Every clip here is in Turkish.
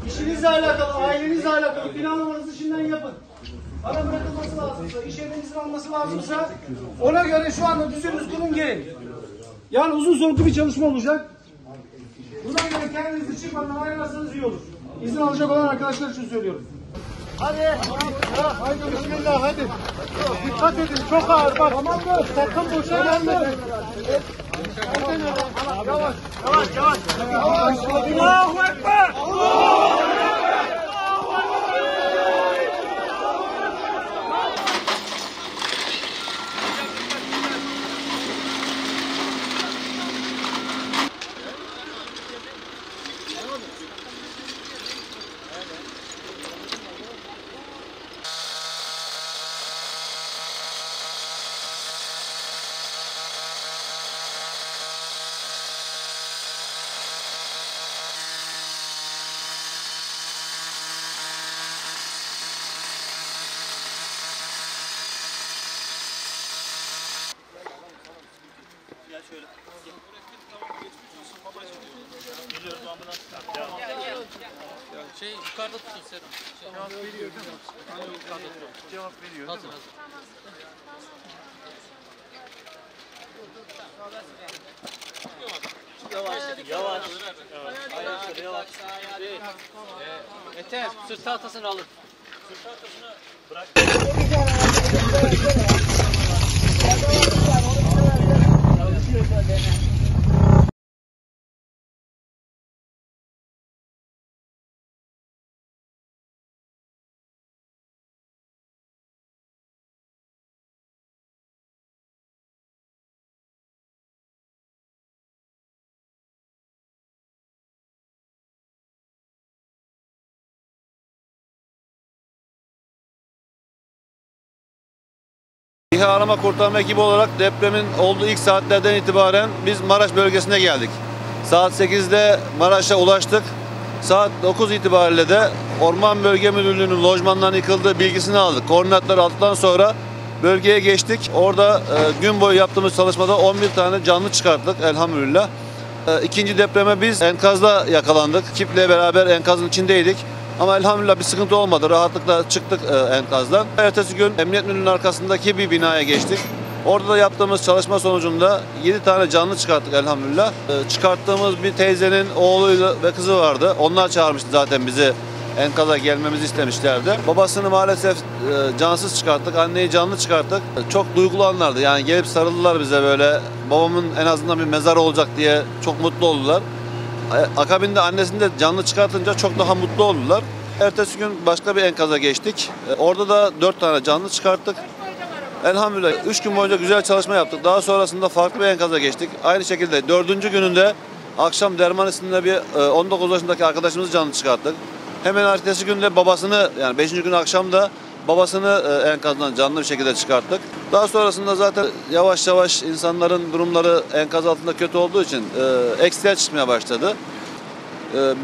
işinizle alakalı, ailenizle alakalı planlamanızı şimdiden yapın. Para bırakılması lazımsa, iş yerinizin alması lazımsa ona göre şu anda düzeniniz kurun gelin. Yani uzun soluklu bir çalışma olacak. Buradan göre kendinizi çıkmadan ayarlarsanız iyi olur. İzin alacak olan arkadaşlar için söylüyorum. Hadi. Haydi bismillah hadi. Dikkat edin çok ağır bak. Tamam mı? Sakın boşa gelme. Yavaş. Allahu Ekber. Gel şöyle. Geliyoruz ambulans. Şey yukarıda tutun Serum. Cevap veriyor değil mi? Yukarıda tutun. Cevap veriyor. Hazır. Yavaş. Ayakları yavaş. Eter, sırt tahtasını alın. Sırt tahtasını bırak. İHA Arama Kurtarma ekibi olarak depremin olduğu ilk saatlerden itibaren biz Maraş bölgesine geldik. Saat 8'de Maraş'a ulaştık. Saat 9 itibariyle de Orman Bölge Müdürlüğü'nün lojmandan yıkıldığı bilgisini aldık. Koordinatları aldıktan sonra bölgeye geçtik. Orada gün boyu yaptığımız çalışmada 11 tane canlı çıkarttık elhamdülillah. İkinci depreme biz enkazda yakalandık. Ekiple beraber enkazın içindeydik. Ama elhamdülillah bir sıkıntı olmadı. Rahatlıkla çıktık enkazdan. Ertesi gün Emniyet Müdürlüğü'nün arkasındaki bir binaya geçtik. Orada da yaptığımız çalışma sonucunda 7 tane canlı çıkarttık elhamdülillah. Çıkarttığımız bir teyzenin oğlu ve kızı vardı. Onlar çağırmıştı zaten bizi. Enkaza gelmemizi istemişlerdi. Babasını maalesef cansız çıkarttık. Anneyi canlı çıkarttık. Çok duygulu anlardı. Yani gelip sarıldılar bize böyle. Babamın en azından bir mezarı olacak diye çok mutlu oldular. Akabinde annesini de canlı çıkartınca çok daha mutlu oldular. Ertesi gün başka bir enkaza geçtik. Orada da 4 tane canlı çıkarttık. Elhamdülillah 3 gün boyunca güzel çalışma yaptık. Daha sonrasında farklı bir enkaza geçtik. Aynı şekilde 4. gününde akşam Derman isimli bir 19 yaşındaki arkadaşımızı canlı çıkarttık. Hemen ertesi günde babasını, yani 5. gün akşam da babasını enkazdan canlı bir şekilde çıkarttık. Daha sonrasında zaten yavaş yavaş insanların durumları enkaz altında kötü olduğu için eksiler çıkmaya başladı.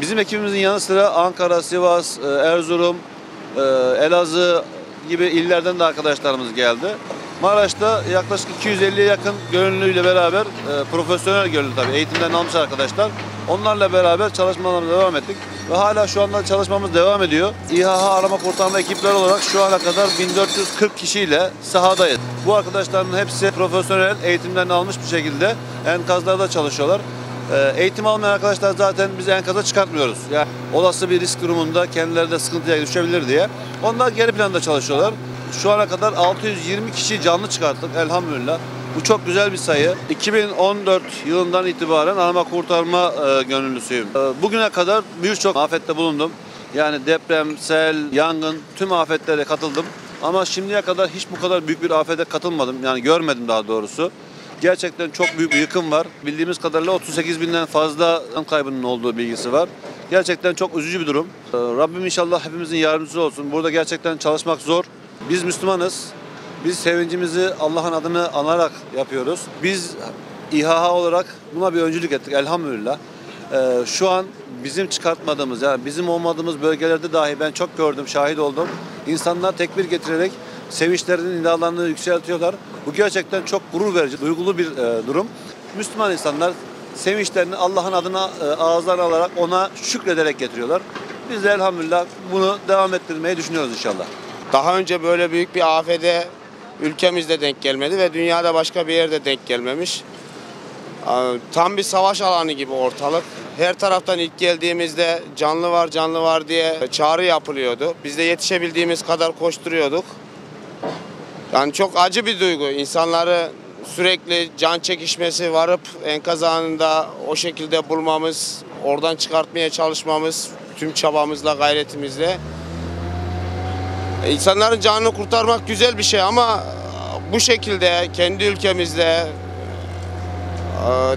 Bizim ekibimizin yanı sıra Ankara, Sivas, Erzurum, Elazığ gibi illerden de arkadaşlarımız geldi. Maraş'ta yaklaşık 250'ye yakın gönüllüyle beraber, profesyonel gönüllü tabii, eğitimden almış arkadaşlar. Onlarla beraber çalışmalarımıza devam ettik. Ve hala şu anda çalışmamız devam ediyor. İHA arama kurtarma ekipleri olarak şu ana kadar 1440 kişiyle sahadayız. Bu arkadaşların hepsi profesyonel eğitimlerini almış bir şekilde enkazlarda çalışıyorlar. Eğitim almayan arkadaşlar zaten biz enkaza çıkartmıyoruz. Yani olası bir risk durumunda kendileri de sıkıntıya düşebilir diye. Onlar geri planda çalışıyorlar. Şu ana kadar 620 kişi canlı çıkarttık elhamdülillah. Bu çok güzel bir sayı. 2014 yılından itibaren arama kurtarma gönüllüsüyüm. Bugüne kadar birçok afette bulundum. Yani deprem, sel, yangın, tüm afetlere katıldım. Ama şimdiye kadar hiç bu kadar büyük bir afete katılmadım. Yani görmedim daha doğrusu. Gerçekten çok büyük bir yıkım var. Bildiğimiz kadarıyla 38 binden fazla can kaybının olduğu bilgisi var. Gerçekten çok üzücü bir durum. Rabbim inşallah hepimizin yardımcısı olsun. Burada gerçekten çalışmak zor. Biz Müslümanız. Biz sevincimizi Allah'ın adını anarak yapıyoruz. Biz İHA olarak buna bir öncülük ettik elhamdülillah. Şu an bizim çıkartmadığımız, yani bizim olmadığımız bölgelerde dahi ben çok gördüm, şahit oldum. İnsanlar tekbir getirerek sevinçlerinin nidalarını yükseltiyorlar. Bu gerçekten çok gurur verici, duygulu bir durum. Müslüman insanlar sevinçlerini Allah'ın adına ağızlarına alarak ona şükrederek getiriyorlar. Biz de elhamdülillah bunu devam ettirmeyi düşünüyoruz inşallah. Daha önce böyle büyük bir afete ülkemizde denk gelmedi ve dünyada başka bir yerde denk gelmemiş. Tam bir savaş alanı gibi ortalık. Her taraftan ilk geldiğimizde canlı var diye çağrı yapılıyordu. Biz de yetişebildiğimiz kadar koşturuyorduk. Yani çok acı bir duygu. İnsanları sürekli can çekişmesi varıp enkaz anında o şekilde bulmamız, oradan çıkartmaya çalışmamız tüm çabamızla, gayretimizle. İnsanların canını kurtarmak güzel bir şey ama bu şekilde kendi ülkemizde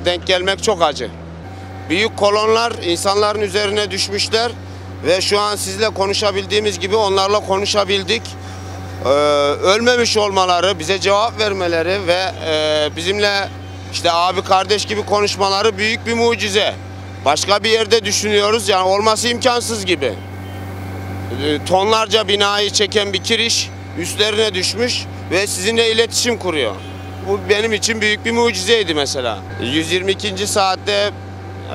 denk gelmek çok acı. Büyük kolonlar insanların üzerine düşmüşler ve şu an sizle konuşabildiğimiz gibi onlarla konuşabildik. Ölmemiş olmaları, bize cevap vermeleri ve bizimle işte abi kardeş gibi konuşmaları büyük bir mucize. Başka bir yerde düşünüyoruz, yani olması imkansız gibi. Tonlarca binayı çeken bir kiriş üstlerine düşmüş ve sizinle iletişim kuruyor. Bu benim için büyük bir mucizeydi mesela. 122. saatte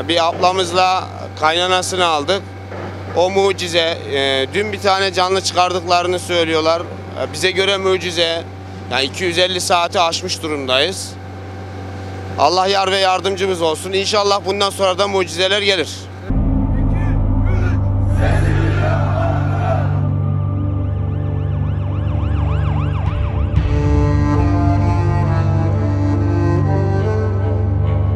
bir ablamızla kaynanasını aldık. O mucize. Dün bir tane canlı çıkardıklarını söylüyorlar. Bize göre mucize. Yani 250 saati aşmış durumdayız. Allah yar ve yardımcımız olsun. İnşallah bundan sonra da mucizeler gelir.